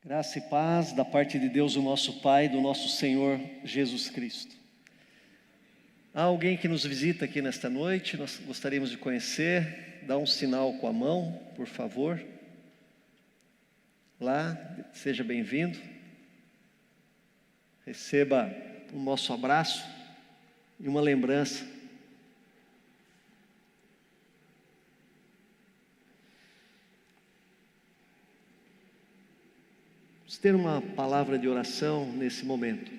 Graça e paz da parte de Deus, o nosso Pai, do nosso Senhor Jesus Cristo. Há alguém que nos visita aqui nesta noite, nós gostaríamos de conhecer. Dá um sinal com a mão, por favor. Lá, seja bem-vindo. Receba o nosso abraço e uma lembrança. Vamos ter uma palavra de oração nesse momento.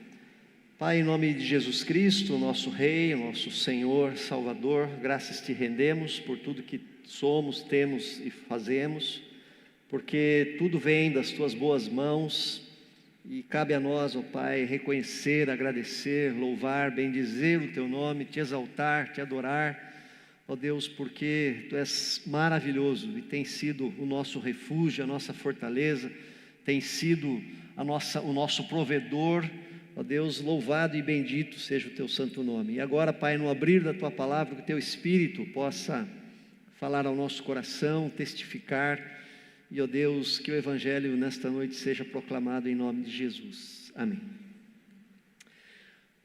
Pai, em nome de Jesus Cristo, nosso Rei, nosso Senhor, Salvador, graças te rendemos por tudo que somos, temos e fazemos, porque tudo vem das tuas boas mãos e cabe a nós, ó Pai, reconhecer, agradecer, louvar, bendizer o teu nome, te exaltar, te adorar, ó Deus, porque tu és maravilhoso e tem sido o nosso refúgio, a nossa fortaleza, tem sido o nosso provedor, ó Deus, louvado e bendito seja o teu santo nome. E agora, Pai, no abrir da tua palavra, que o teu Espírito possa falar ao nosso coração, testificar, e ó Deus, que o Evangelho nesta noite seja proclamado em nome de Jesus. Amém.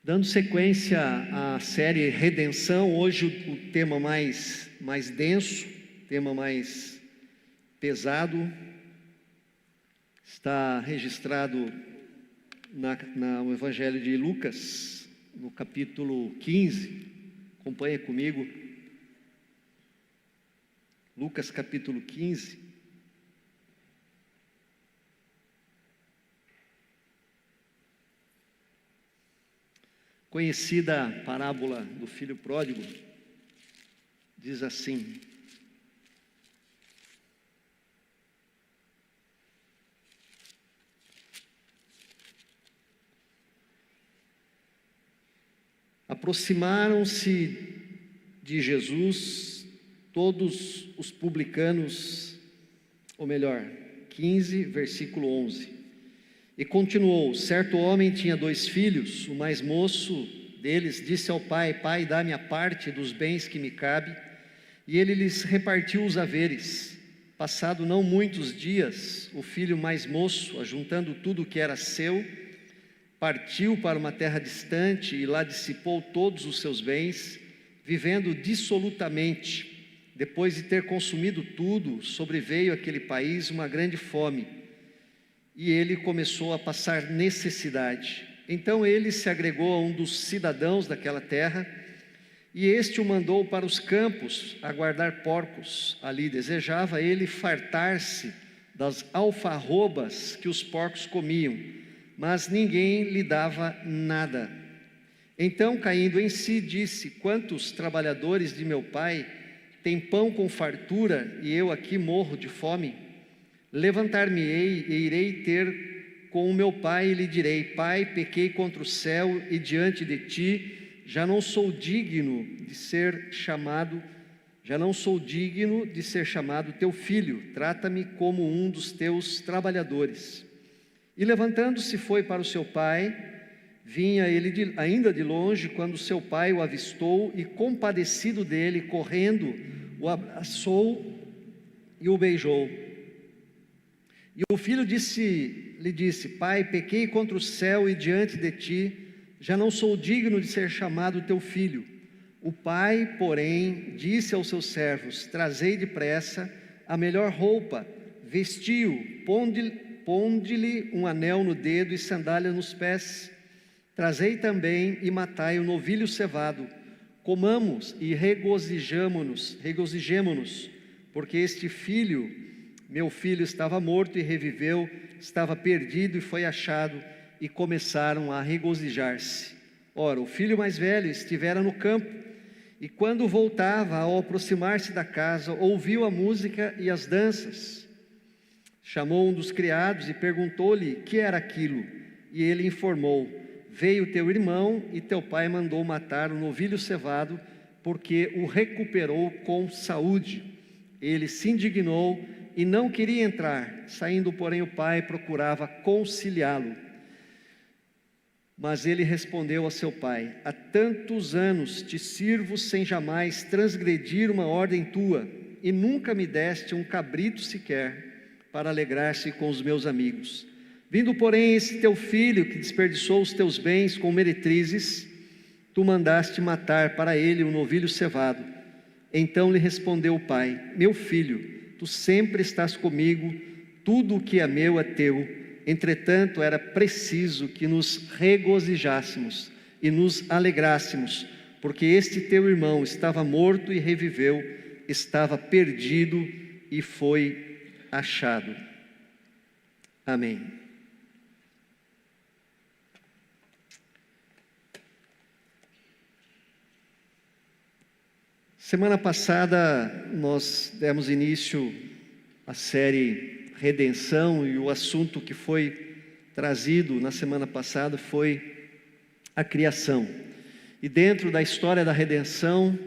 Dando sequência à série Redenção, hoje o tema mais denso, tema mais pesado, está registrado no Evangelho de Lucas, no capítulo 15, acompanha comigo, Lucas capítulo 15, conhecida parábola do filho pródigo, diz assim: aproximaram-se de Jesus todos os publicanos, ou melhor, 15, versículo 11. E continuou: certo homem tinha 2 filhos, o mais moço deles disse ao pai: pai, dá-me a parte dos bens que me cabe. E ele lhes repartiu os haveres. Passado não muitos dias, o filho mais moço, ajuntando tudo o que era seu, partiu para uma terra distante e lá dissipou todos os seus bens, vivendo dissolutamente. Depois de ter consumido tudo, sobreveio àquele país uma grande fome, e ele começou a passar necessidade. Então ele se agregou a um dos cidadãos daquela terra, e este o mandou para os campos a guardar porcos. Ali desejava ele fartar-se das alfarrobas que os porcos comiam, mas ninguém lhe dava nada. Então, caindo em si, disse: quantos trabalhadores de meu pai têm pão com fartura, e eu aqui morro de fome? Levantar-me-ei e irei ter com o meu pai, e lhe direi: pai, pequei contra o céu e diante de ti, já não sou digno de ser chamado teu filho, trata-me como um dos teus trabalhadores. E levantando-se foi para o seu pai. Vinha ele ainda de longe, quando seu pai o avistou, e compadecido dele, correndo, o abraçou e o beijou. E o filho lhe disse: pai, pequei contra o céu e diante de ti, já não sou digno de ser chamado teu filho. O pai, porém, disse aos seus servos: trazei depressa a melhor roupa, vestiu, ponde-lhe um anel no dedo e sandália nos pés. Trazei também e matai o novilho cevado. Comamos e regozijemo-nos, porque este filho, meu filho, estava morto e reviveu, estava perdido e foi achado, e começaram a regozijar-se. Ora, o filho mais velho estivera no campo, e quando voltava, ao aproximar-se da casa, ouviu a música e as danças. Chamou um dos criados e perguntou-lhe que era aquilo, e ele informou: veio teu irmão e teu pai mandou matar o novilho cevado, porque o recuperou com saúde. Ele se indignou e não queria entrar. Saindo, porém, o pai procurava conciliá-lo. Mas ele respondeu a seu pai: há tantos anos te sirvo sem jamais transgredir uma ordem tua, e nunca me deste um cabrito sequer para alegrar-se com os meus amigos. Vindo, porém, esse teu filho, que desperdiçou os teus bens com meretrizes, tu mandaste matar para ele um novilho cevado. Então lhe respondeu o pai: meu filho, tu sempre estás comigo, tudo o que é meu é teu. Entretanto, era preciso que nos regozijássemos e nos alegrássemos, porque este teu irmão estava morto e reviveu, estava perdido e foi achado. Amém. Semana passada nós demos início à série Redenção, e o assunto que foi trazido na semana passada foi a criação. E dentro da história da redenção,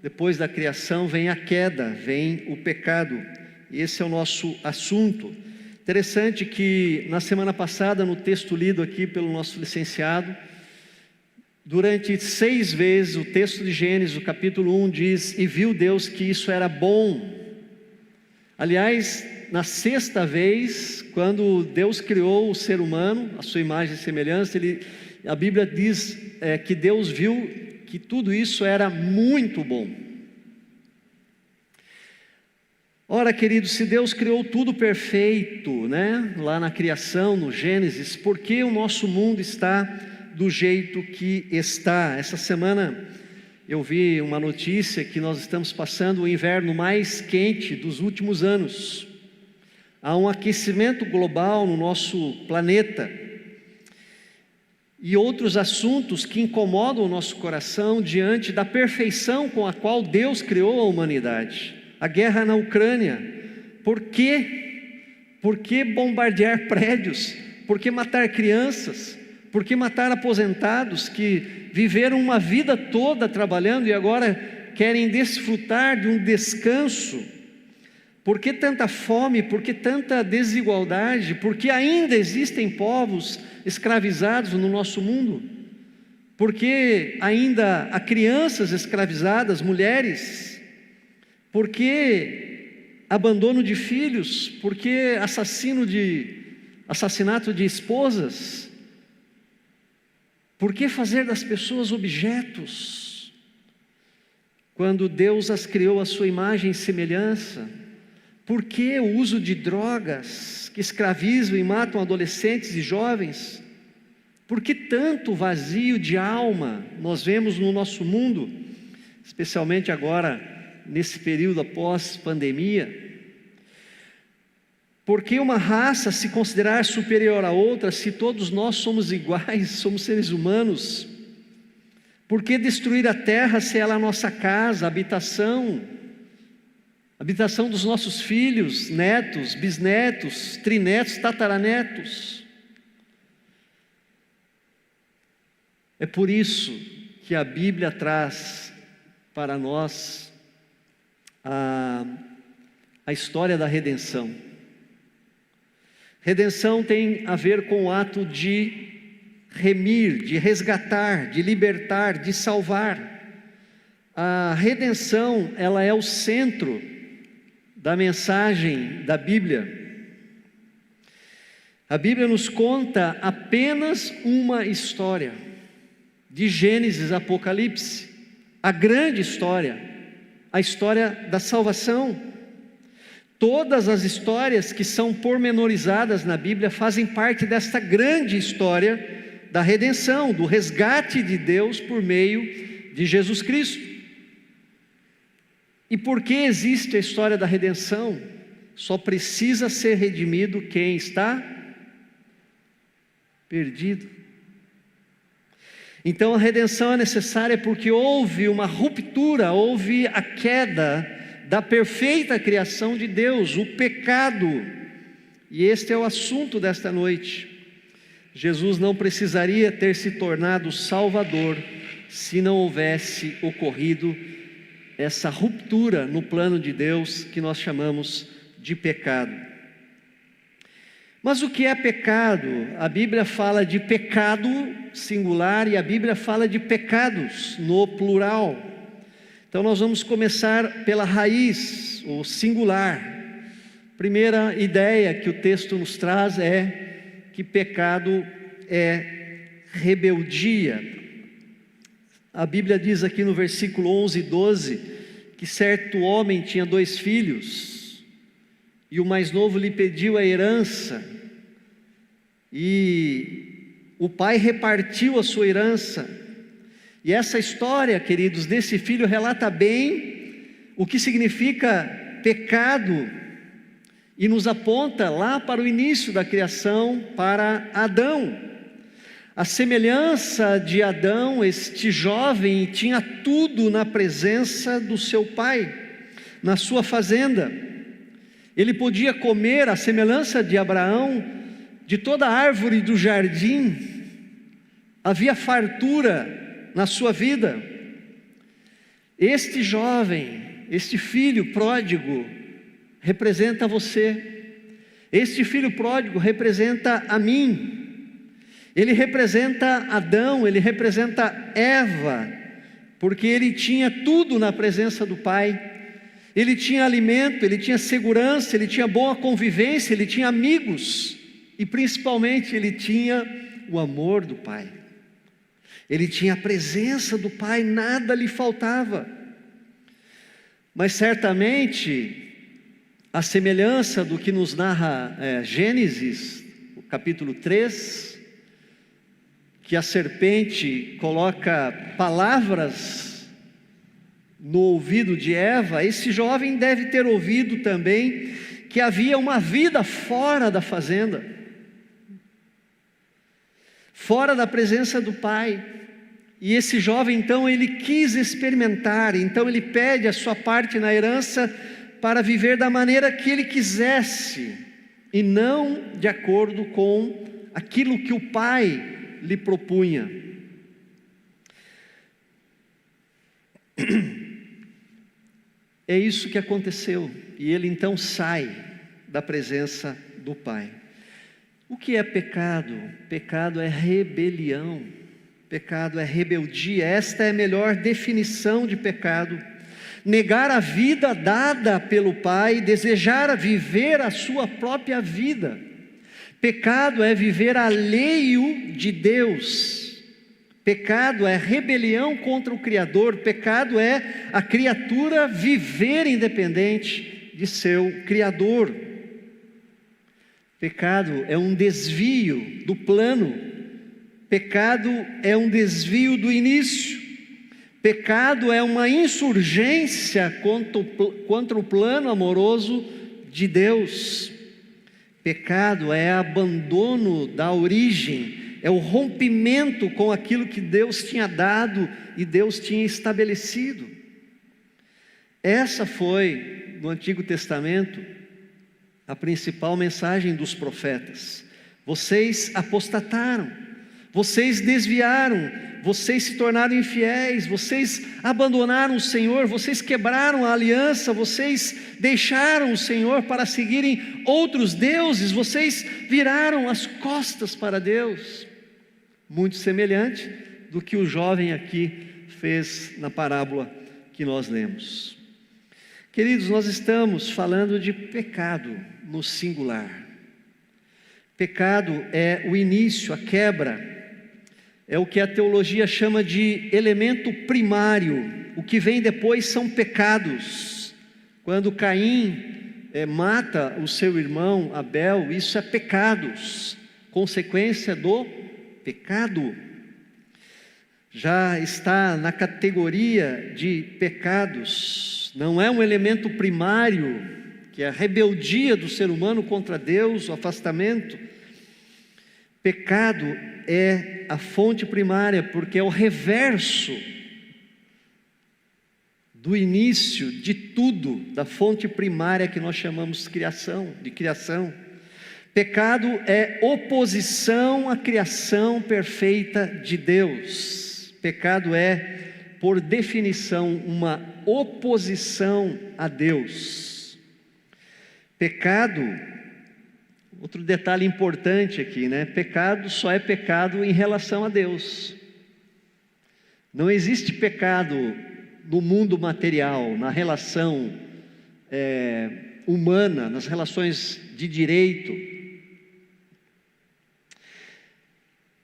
depois da criação vem a queda, vem o pecado. E esse é o nosso assunto. Interessante que na semana passada, no texto lido aqui pelo nosso licenciado, durante 6 vezes o texto de Gênesis, o capítulo 1 diz: e viu Deus que isso era bom. Aliás, na 6ª vez, quando Deus criou o ser humano, a sua imagem e semelhança, a Bíblia diz que Deus viu que tudo isso era muito bom. Ora, queridos, se Deus criou tudo perfeito, né, lá na criação, no Gênesis, por que o nosso mundo está do jeito que está? Essa semana eu vi uma notícia que nós estamos passando o inverno mais quente dos últimos anos. Há um aquecimento global no nosso planeta e outros assuntos que incomodam o nosso coração diante da perfeição com a qual Deus criou a humanidade. A guerra na Ucrânia. Por quê? Por que bombardear prédios? Por que matar crianças? Por que matar aposentados que viveram uma vida toda trabalhando e agora querem desfrutar de um descanso? Por que tanta fome? Por que tanta desigualdade? Por que ainda existem povos escravizados no nosso mundo? Por que ainda há crianças escravizadas, mulheres? Por que abandono de filhos? Por que assassinato de esposas? Por que fazer das pessoas objetos, quando Deus as criou à sua imagem e semelhança? Por que o uso de drogas que escravizam e matam adolescentes e jovens? Por que tanto vazio de alma nós vemos no nosso mundo, especialmente agora, nesse período após pandemia? Por que uma raça se considerar superior à outra, se todos nós somos iguais, somos seres humanos? Por que destruir a terra, se ela é a nossa casa, habitação dos nossos filhos, netos, bisnetos, trinetos, tataranetos? É por isso que a Bíblia traz para nós a história da redenção. Redenção tem a ver com o ato de remir, de resgatar, de libertar, de salvar. A redenção, ela é o centro da mensagem da Bíblia. A Bíblia nos conta apenas uma história, de Gênesis a Apocalipse, a grande história, a história da salvação. Todas as histórias que são pormenorizadas na Bíblia fazem parte desta grande história da redenção, do resgate de Deus por meio de Jesus Cristo. E por que existe a história da redenção? Só precisa ser redimido quem está perdido. Então a redenção é necessária porque houve uma ruptura, houve a queda da perfeita criação de Deus, o pecado. E este é o assunto desta noite. Jesus não precisaria ter se tornado Salvador se não houvesse ocorrido essa ruptura no plano de Deus que nós chamamos de pecado. Mas o que é pecado? A Bíblia fala de pecado singular e a Bíblia fala de pecados no plural. Então nós vamos começar pela raiz, o singular. Primeira ideia que o texto nos traz é que pecado é rebeldia. A Bíblia diz aqui no versículo 11 e 12, que certo homem tinha 2 filhos, e o mais novo lhe pediu a herança, e o pai repartiu a sua herança. E essa história, queridos, desse filho relata bem o que significa pecado, e nos aponta lá para o início da criação, para Adão. A semelhança de Adão, este jovem tinha tudo na presença do seu pai, na sua fazenda. Ele podia comer, à semelhança de Abraão, de toda a árvore do jardim. Havia fartura na sua vida. Este jovem, este filho pródigo, representa você. Este filho pródigo representa a mim. Ele representa Adão, ele representa Eva, porque ele tinha tudo na presença do Pai. Ele tinha alimento, ele tinha segurança, ele tinha boa convivência, ele tinha amigos, e principalmente ele tinha o amor do Pai. Ele tinha a presença do Pai, nada lhe faltava. Mas certamente, a semelhança do que nos narra Gênesis, capítulo 3, que a serpente coloca palavras no ouvido de Eva, esse jovem deve ter ouvido também que havia uma vida fora da fazenda, fora da presença do Pai. E esse jovem então ele quis experimentar, então ele pede a sua parte na herança para viver da maneira que ele quisesse, e não de acordo com aquilo que o Pai lhe propunha. É isso que aconteceu, e ele então sai da presença do Pai. O que é pecado? Pecado é rebelião, pecado é rebeldia. Esta é a melhor definição de pecado. Negar a vida dada pelo Pai, desejar viver a sua própria vida. Pecado é viver alheio de Deus. Pecado é rebelião contra o Criador. Pecado é a criatura viver independente de seu Criador. Pecado é um desvio do plano. Pecado é um desvio do início. Pecado é uma insurgência contra o plano amoroso de Deus. Pecado é abandono da origem, é o rompimento com aquilo que Deus tinha dado e Deus tinha estabelecido. Essa foi, no Antigo Testamento, a principal mensagem dos profetas. Vocês apostataram, vocês desviaram, vocês se tornaram infiéis, vocês abandonaram o Senhor, vocês quebraram a aliança, vocês deixaram o Senhor para seguirem outros deuses, vocês viraram as costas para Deus. Muito semelhante do que o jovem aqui fez na parábola que nós lemos. Queridos, nós estamos falando de pecado no singular. Pecado é o início, a quebra. É o que a teologia chama de elemento primário. O que vem depois são pecados. Quando Caim mata o seu irmão Abel, isso é pecados, consequência do pecado. Já está na categoria de pecados. Não é um elemento primário, que é a rebeldia do ser humano contra Deus, o afastamento. Pecado é a fonte primária, porque é o reverso do início de tudo, da fonte primária que nós chamamos de criação. Pecado é oposição à criação perfeita de Deus. Pecado é, por definição, uma oposição a Deus. Pecado, outro detalhe importante aqui, né? Pecado só é pecado em relação a Deus. Não existe pecado no mundo material, na relação humana, nas relações de direito.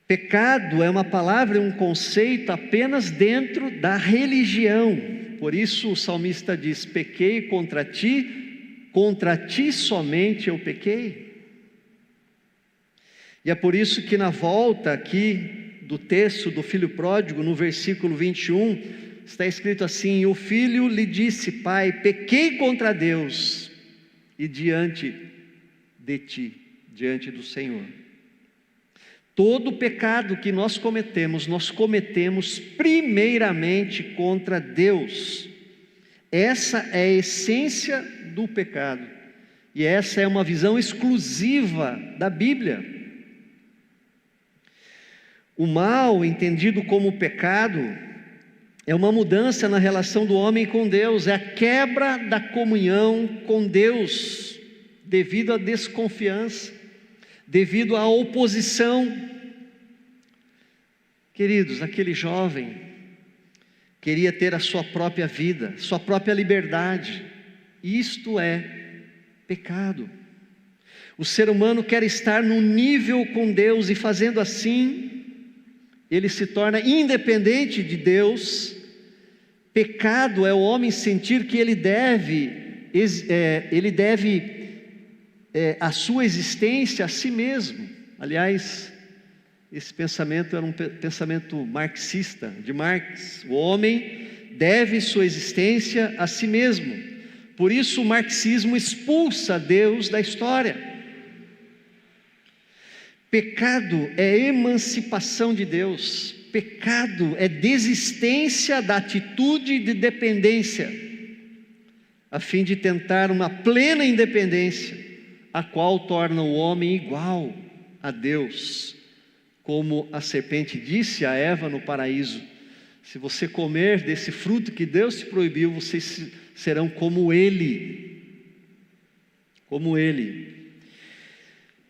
Pecado é uma palavra, um conceito apenas dentro da religião. Por isso o salmista diz: pequei contra ti somente eu pequei. E é por isso que na volta aqui do texto do filho pródigo, no versículo 21, está escrito assim: o filho lhe disse: pai, pequei contra Deus e diante de ti, diante do Senhor. Todo pecado que nós cometemos primeiramente contra Deus. Essa é a essência do pecado, e essa é uma visão exclusiva da Bíblia. O mal, entendido como pecado, é uma mudança na relação do homem com Deus, é a quebra da comunhão com Deus, devido à desconfiança, devido à oposição. Queridos, aquele jovem queria ter a sua própria vida, sua própria liberdade. Isto é pecado. O ser humano quer estar no nível com Deus, e fazendo assim, ele se torna independente de Deus. Pecado é o homem sentir que ele deve a sua existência a si mesmo. Aliás, esse pensamento era um pensamento marxista, de Marx. O homem deve sua existência a si mesmo. Por isso o marxismo expulsa Deus da história. Pecado é emancipação de Deus. Pecado é desistência da atitude de dependência, a fim de tentar uma plena independência, a qual torna o homem igual a Deus. Como a serpente disse a Eva no paraíso: se você comer desse fruto que Deus te proibiu, vocês serão como Ele. Como Ele.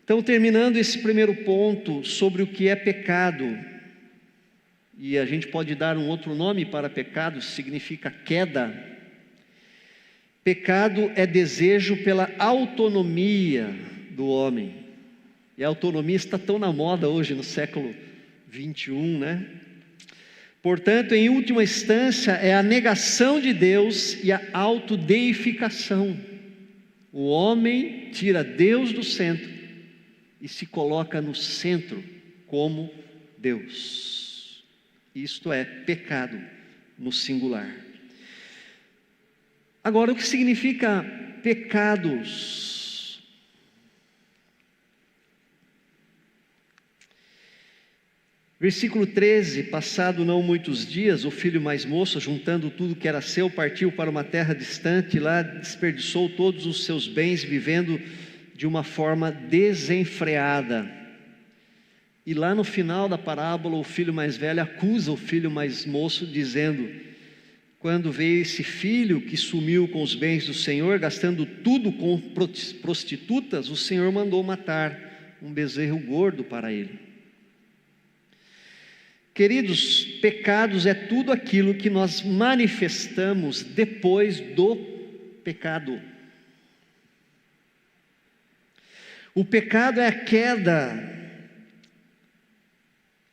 Então, terminando esse primeiro ponto sobre o que é pecado, e a gente pode dar um outro nome para pecado, significa queda. Pecado é desejo pela autonomia do homem. E a autonomia está tão na moda hoje, no século 21, né? Portanto, em última instância, é a negação de Deus e a autodeificação. O homem tira Deus do centro e se coloca no centro como Deus. Isto é pecado no singular. Agora, o que significa pecados? Versículo 13: passado não muitos dias, o filho mais moço, juntando tudo que era seu, partiu para uma terra distante, e lá desperdiçou todos os seus bens, vivendo de uma forma desenfreada. E lá no final da parábola, o filho mais velho acusa o filho mais moço, dizendo: quando veio esse filho que sumiu com os bens do Senhor, gastando tudo com prostitutas, o Senhor mandou matar um bezerro gordo para ele. Queridos, pecados é tudo aquilo que nós manifestamos depois do pecado. O pecado é a queda.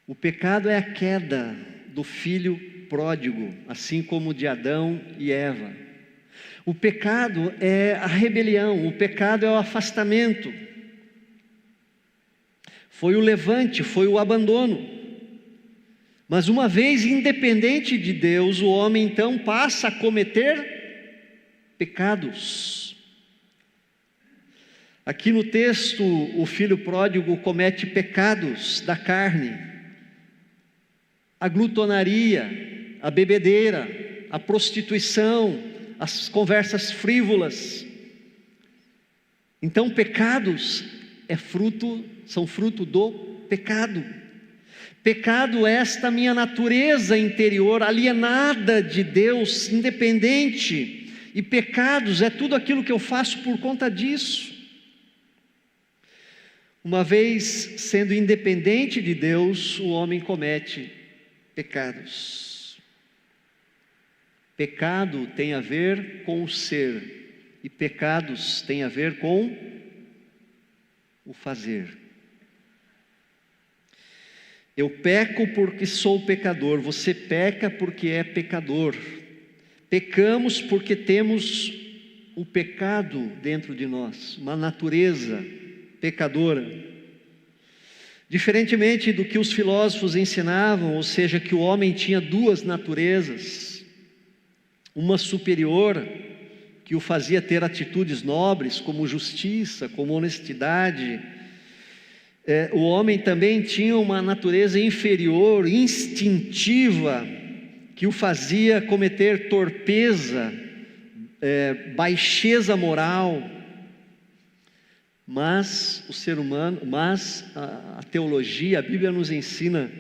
O pecado é a queda do filho pródigo, assim como de Adão e Eva. O pecado é a rebelião, o pecado é o afastamento. Foi o levante, foi o abandono. Mas uma vez independente de Deus, o homem então passa a cometer pecados. Aqui no texto, o filho pródigo comete pecados da carne: a glutonaria, a bebedeira, a prostituição, as conversas frívolas. Então, pecados são fruto do pecado. Pecado é esta minha natureza interior, alienada de Deus, independente. E pecados é tudo aquilo que eu faço por conta disso. Uma vez sendo independente de Deus, o homem comete pecados. Pecado tem a ver com o ser, e pecados tem a ver com o fazer. Eu peco porque sou pecador, você peca porque é pecador. Pecamos porque temos o pecado dentro de nós, uma natureza pecadora. Diferentemente do que os filósofos ensinavam, ou seja, que o homem tinha duas naturezas, uma superior, que o fazia ter atitudes nobres, como justiça, como honestidade. O homem também tinha uma natureza inferior, instintiva, que o fazia cometer torpeza, baixeza moral. Mas o ser humano, a teologia, a Bíblia nos ensina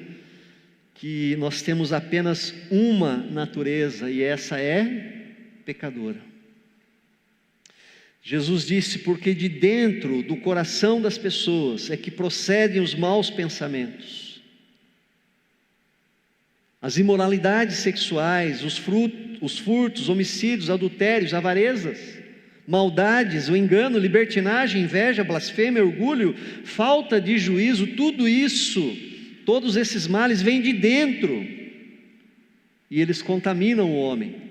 que nós temos apenas uma natureza, e essa é pecadora. Jesus disse: porque de dentro do coração das pessoas é que procedem os maus pensamentos, as imoralidades sexuais, os furtos, homicídios, adultérios, avarezas, maldades, o engano, libertinagem, inveja, blasfêmia, orgulho, falta de juízo. Tudo isso, todos esses males vêm de dentro, e eles contaminam o homem.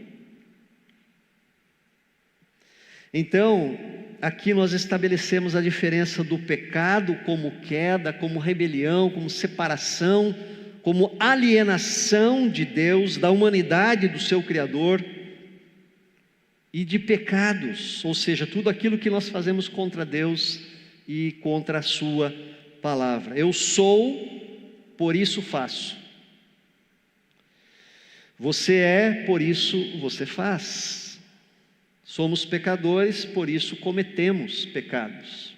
Então, aqui nós estabelecemos a diferença do pecado como queda, como rebelião, como separação, como alienação de Deus, da humanidade, do seu Criador, e de pecados, ou seja, tudo aquilo que nós fazemos contra Deus e contra a sua palavra. Eu sou, por isso faço. Você é, por isso você faz. Somos pecadores, por isso cometemos pecados.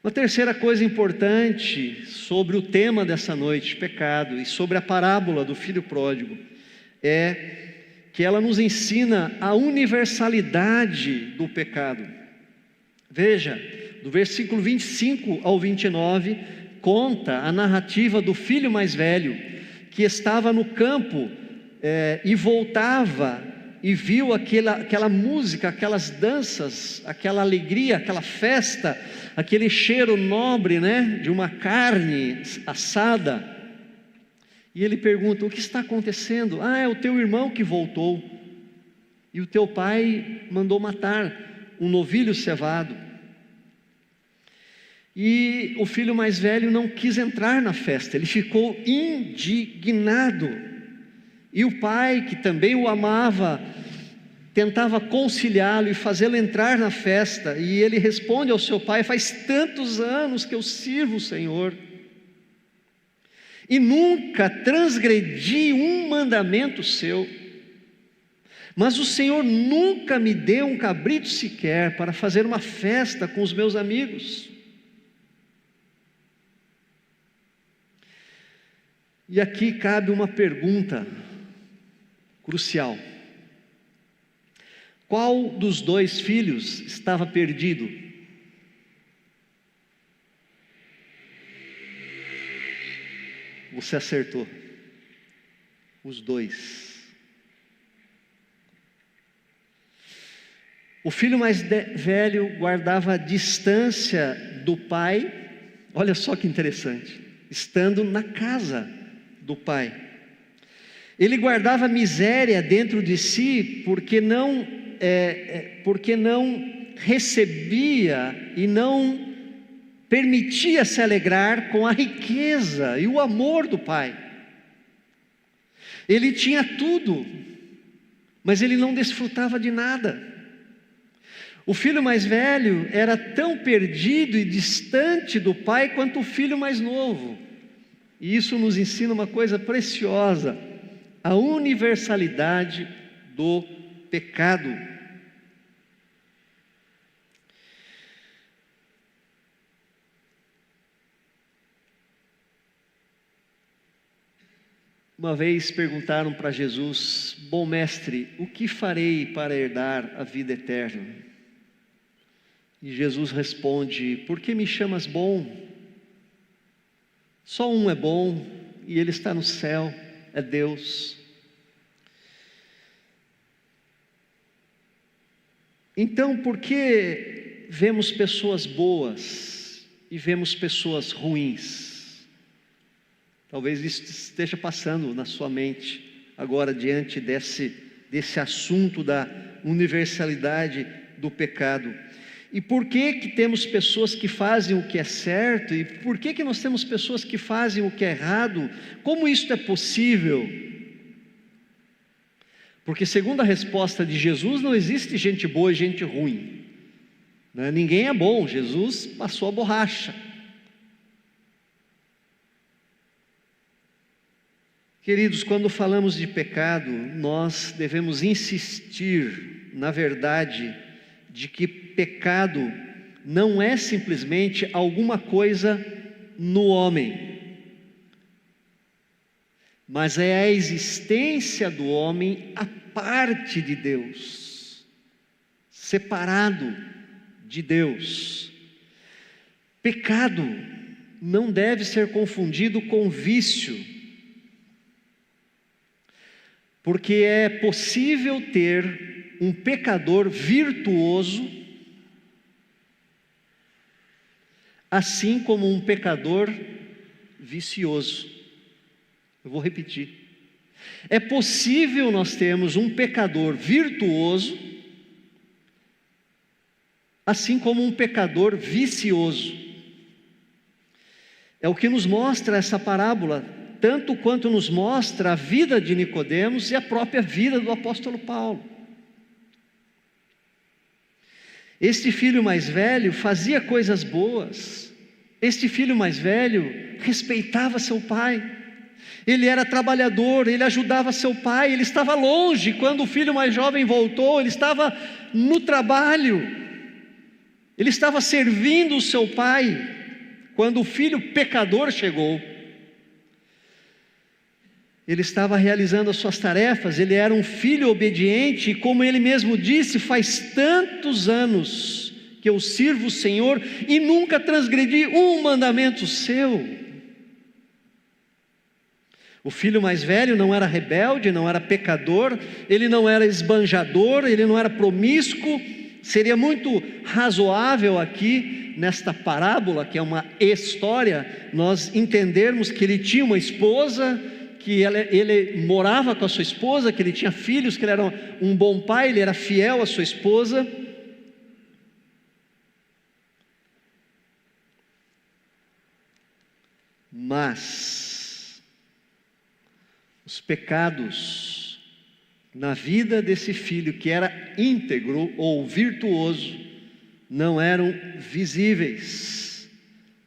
Uma terceira coisa importante sobre o tema dessa noite, pecado, e sobre a parábola do filho pródigo, é que ela nos ensina a universalidade do pecado. Veja, do versículo 25 ao 29, conta a narrativa do filho mais velho, que estava no campo e voltava e viu aquela música, aquelas danças, aquela alegria, aquela festa, aquele cheiro nobre, de uma carne assada. E ele pergunta: o que está acontecendo? É o teu irmão que voltou, e o teu pai mandou matar um novilho cevado. E o filho mais velho não quis entrar na festa, ele ficou indignado. E o pai, que também o amava, tentava conciliá-lo e fazê-lo entrar na festa. E ele responde ao seu pai: faz tantos anos que eu sirvo o Senhor, e nunca transgredi um mandamento seu, mas o Senhor nunca me deu um cabrito sequer para fazer uma festa com os meus amigos. E aqui cabe uma pergunta crucial: qual dos dois filhos estava perdido? Você acertou, os dois. O filho mais velho guardava a distância do pai, olha só que interessante, estando na casa do pai. Ele guardava miséria dentro de si, porque não recebia e não permitia se alegrar com a riqueza e o amor do pai. Ele tinha tudo, mas ele não desfrutava de nada. O filho mais velho era tão perdido e distante do pai quanto o filho mais novo. E isso nos ensina uma coisa preciosa: a universalidade do pecado. Uma vez perguntaram para Jesus: bom mestre, o que farei para herdar a vida eterna? E Jesus responde: por que me chamas bom? Só um é bom, e ele está no céu, é Deus. Então, por que vemos pessoas boas e vemos pessoas ruins? Talvez isso esteja passando na sua mente agora, diante desse assunto da universalidade do pecado. E por que temos pessoas que fazem o que é certo? E por que nós temos pessoas que fazem o que é errado? Como isso é possível? Porque, segundo a resposta de Jesus, não existe gente boa e gente ruim, né? Ninguém é bom, Jesus passou a borracha. Queridos, quando falamos de pecado, nós devemos insistir na verdade de que pecado não é simplesmente alguma coisa no homem, mas é a existência do homem à parte de Deus, separado de Deus. Pecado não deve ser confundido com vício, porque é possível ter um pecador virtuoso, assim como um pecador vicioso. Eu vou repetir. É possível nós termos um pecador virtuoso, assim como um pecador vicioso. É o que nos mostra essa parábola, tanto quanto nos mostra a vida de Nicodemos e a própria vida do apóstolo Paulo. Este filho mais velho fazia coisas boas. Este filho mais velho respeitava seu pai. Ele era trabalhador, ele ajudava seu pai, ele estava longe. Quando o filho mais jovem voltou, ele estava no trabalho, ele estava servindo o seu pai. Quando o filho pecador chegou, ele estava realizando as suas tarefas, ele era um filho obediente, e como ele mesmo disse, faz tantos anos que eu sirvo o Senhor e nunca transgredi um mandamento seu. O filho mais velho não era rebelde, não era pecador, ele não era esbanjador, ele não era promíscuo. Seria muito razoável aqui, nesta parábola, que é uma história, nós entendermos que ele tinha uma esposa, que ele morava com a sua esposa, que ele tinha filhos, que ele era um bom pai, ele era fiel à sua esposa. Mas os pecados na vida desse filho, que era íntegro ou virtuoso, não eram visíveis,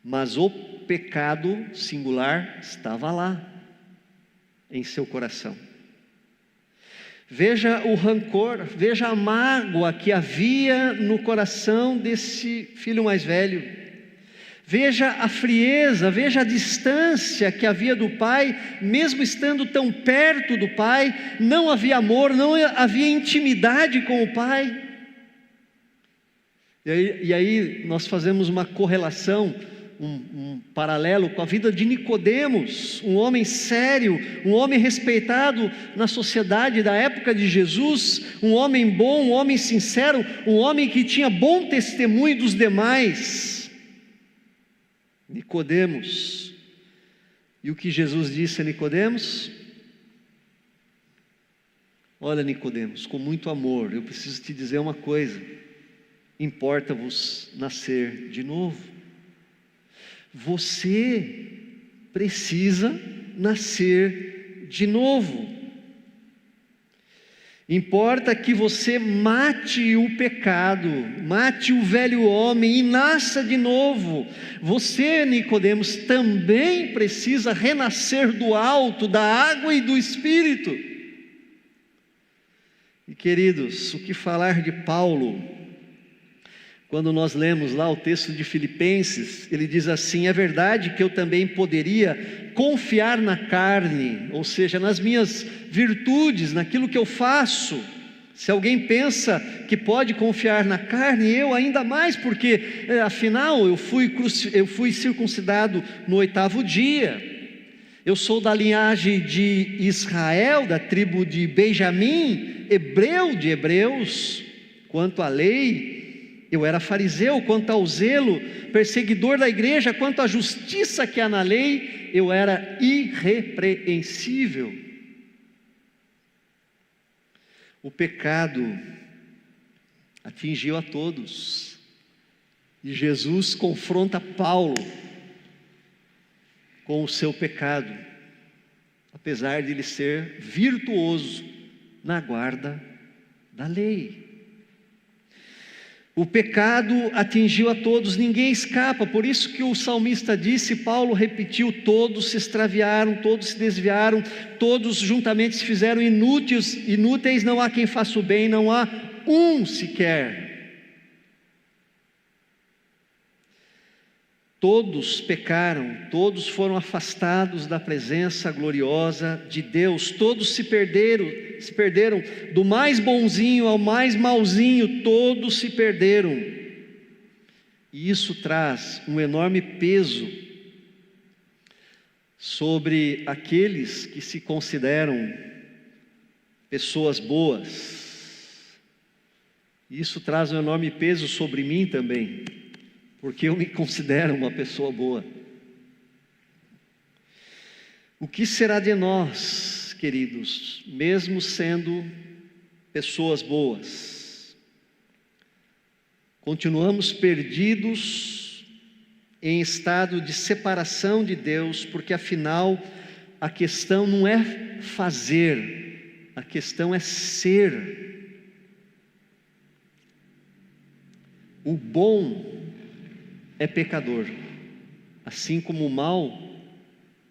mas o pecado singular estava lá, em seu coração. Veja o rancor, veja a mágoa que havia no coração desse filho mais velho. Veja a frieza, veja a distância que havia do pai, mesmo estando tão perto do pai, não havia amor, não havia intimidade com o pai. E aí nós fazemos uma correlação, um paralelo com a vida de Nicodemos, um homem sério, um homem respeitado na sociedade da época de Jesus, um homem bom, um homem sincero, um homem que tinha bom testemunho dos demais. Nicodemos. E o que Jesus disse a Nicodemos? Olha, Nicodemos, com muito amor, eu preciso te dizer uma coisa: importa-vos nascer de novo. Você precisa nascer de novo. Importa que você mate o pecado, mate o velho homem e nasça de novo. Você, Nicodemos, também precisa renascer do alto, da água e do Espírito. E queridos, o que falar de Paulo? Quando nós lemos lá o texto de Filipenses, ele diz assim: é verdade que eu também poderia confiar na carne, ou seja, nas minhas virtudes, naquilo que eu faço. Se alguém pensa que pode confiar na carne, eu ainda mais, porque afinal eu fui circuncidado no 8º dia, eu sou da linhagem de Israel, da tribo de Benjamim, hebreu de hebreus. Quanto à lei, eu era fariseu. Quanto ao zelo, perseguidor da igreja. Quanto à justiça que há na lei, eu era irrepreensível. O pecado atingiu a todos. E Jesus confronta Paulo com o seu pecado, apesar de ele ser virtuoso na guarda da lei. O pecado atingiu a todos, ninguém escapa, por isso que o salmista disse, Paulo repetiu, todos se extraviaram, todos se desviaram, todos juntamente se fizeram inúteis, não há quem faça o bem, não há um sequer. Todos pecaram, todos foram afastados da presença gloriosa de Deus, todos se perderam, do mais bonzinho ao mais malzinho, todos se perderam. E isso traz um enorme peso sobre aqueles que se consideram pessoas boas. Isso traz um enorme peso sobre mim também, porque eu me considero uma pessoa boa. O que será de nós, queridos, mesmo sendo pessoas boas? Continuamos perdidos em estado de separação de Deus, porque afinal a questão não é fazer, a questão é ser. O bom é pecador, assim como o mau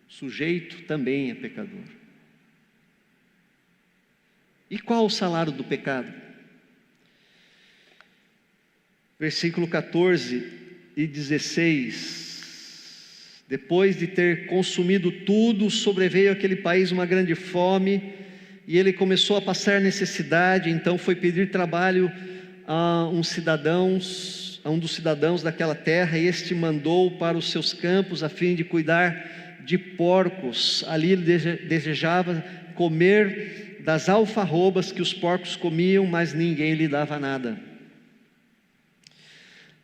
sujeito também é pecador. E qual o salário do pecado? Versículo 14 e 16: depois de ter consumido tudo, sobreveio àquele país uma grande fome, e ele começou a passar necessidade. Então foi pedir trabalho a um dos cidadãos daquela terra, e este mandou para os seus campos a fim de cuidar de porcos. Ali ele desejava comer das alfarrobas que os porcos comiam, mas ninguém lhe dava nada.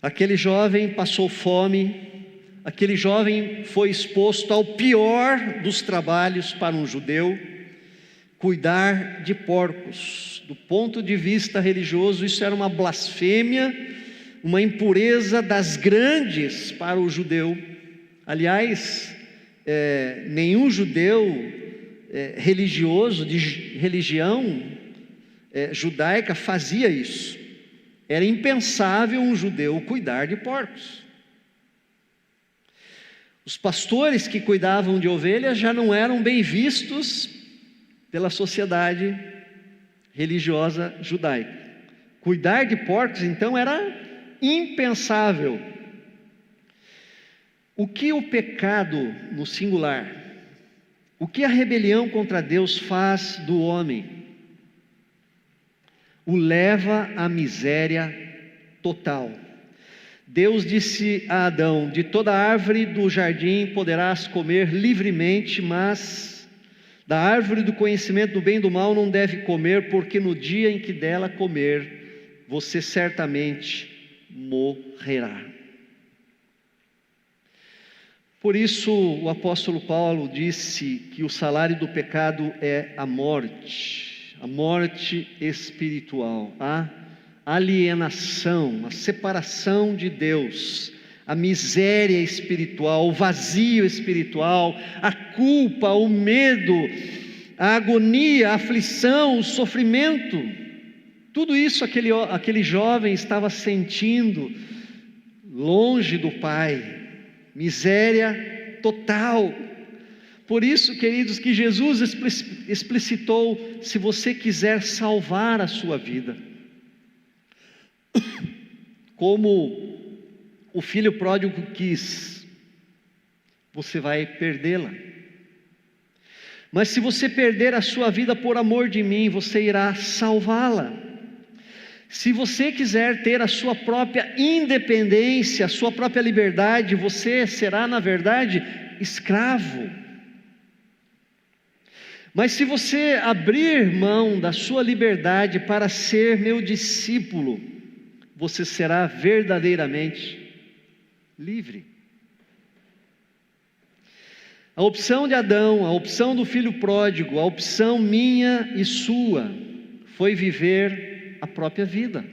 Aquele jovem passou fome, aquele jovem foi exposto ao pior dos trabalhos para um judeu, cuidar de porcos. Do ponto de vista religioso, isso era uma blasfêmia, uma impureza das grandes para o judeu. Aliás, nenhum judeu religioso, de religião judaica, fazia isso. Era impensável um judeu cuidar de porcos. Os pastores que cuidavam de ovelhas já não eram bem vistos pela sociedade religiosa judaica. Cuidar de porcos, então, era impensável. O que o pecado, no singular, o que a rebelião contra Deus faz do homem? O leva à miséria total. Deus disse a Adão: de toda árvore do jardim poderás comer livremente, mas da árvore do conhecimento do bem e do mal não deve comer, porque no dia em que dela comer, você certamente morrerá. Por isso o apóstolo Paulo disse que o salário do pecado é a morte espiritual, a alienação, a separação de Deus, a miséria espiritual, o vazio espiritual, a culpa, o medo, a agonia, a aflição, o sofrimento. Tudo isso aquele jovem estava sentindo longe do Pai, miséria total. Por isso, queridos, que Jesus explicitou: se você quiser salvar a sua vida, como o filho pródigo quis, você vai perdê-la. Mas se você perder a sua vida por amor de mim, você irá salvá-la. Se você quiser ter a sua própria independência, a sua própria liberdade, você será, na verdade, escravo. Mas se você abrir mão da sua liberdade para ser meu discípulo, você será verdadeiramente livre. A opção de Adão, a opção do filho pródigo, a opção minha e sua, foi viver a própria vida.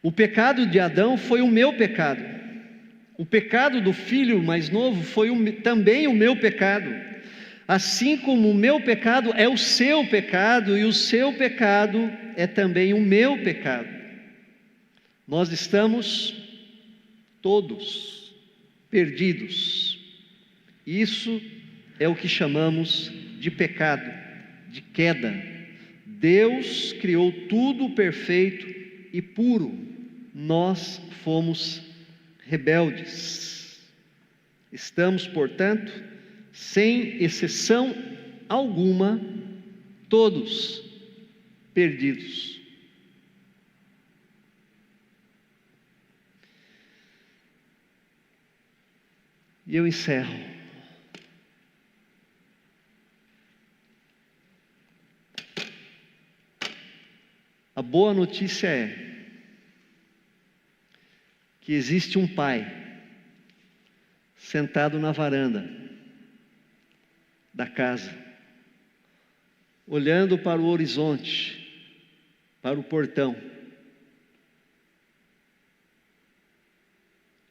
O pecado de Adão foi o meu pecado. O pecado do filho mais novo foi também o meu pecado. Assim como o meu pecado é o seu pecado e o seu pecado é também o meu pecado. Nós estamos todos perdidos. Isso é o que chamamos de pecado, de queda. Deus criou tudo perfeito e puro. Nós fomos rebeldes. Estamos, portanto, sem exceção alguma, todos perdidos. E eu encerro. A boa notícia é que existe um pai sentado na varanda da casa, olhando para o horizonte, para o portão,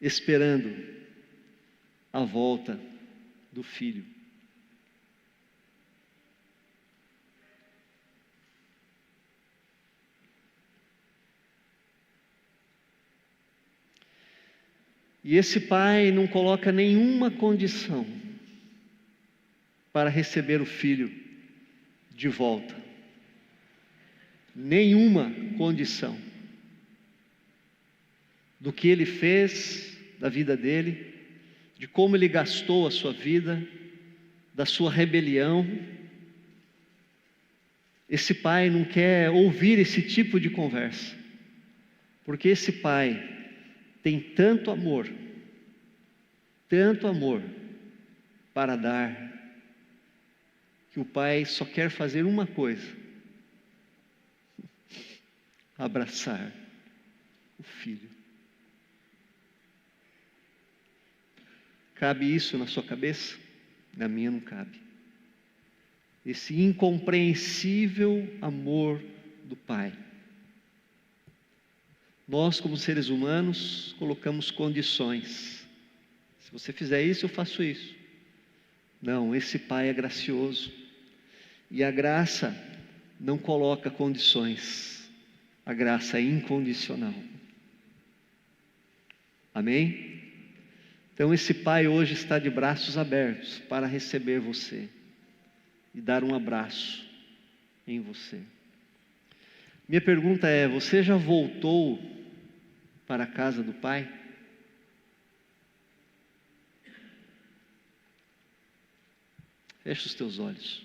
esperando a volta do filho. E esse pai não coloca nenhuma condição para receber o filho de volta. Nenhuma condição. Do que ele fez da vida dele, de como ele gastou a sua vida, da sua rebelião. Esse pai não quer ouvir esse tipo de conversa, porque esse pai tem tanto amor para dar, que o pai só quer fazer uma coisa: abraçar o filho. Cabe isso na sua cabeça? Na minha não cabe. Esse incompreensível amor do Pai. Nós, como seres humanos, colocamos condições. Se você fizer isso, eu faço isso. Não, esse Pai é gracioso. E a graça não coloca condições. A graça é incondicional. Amém? Então esse Pai hoje está de braços abertos para receber você e dar um abraço em você. Minha pergunta é: você já voltou para a casa do Pai? Feche os teus olhos.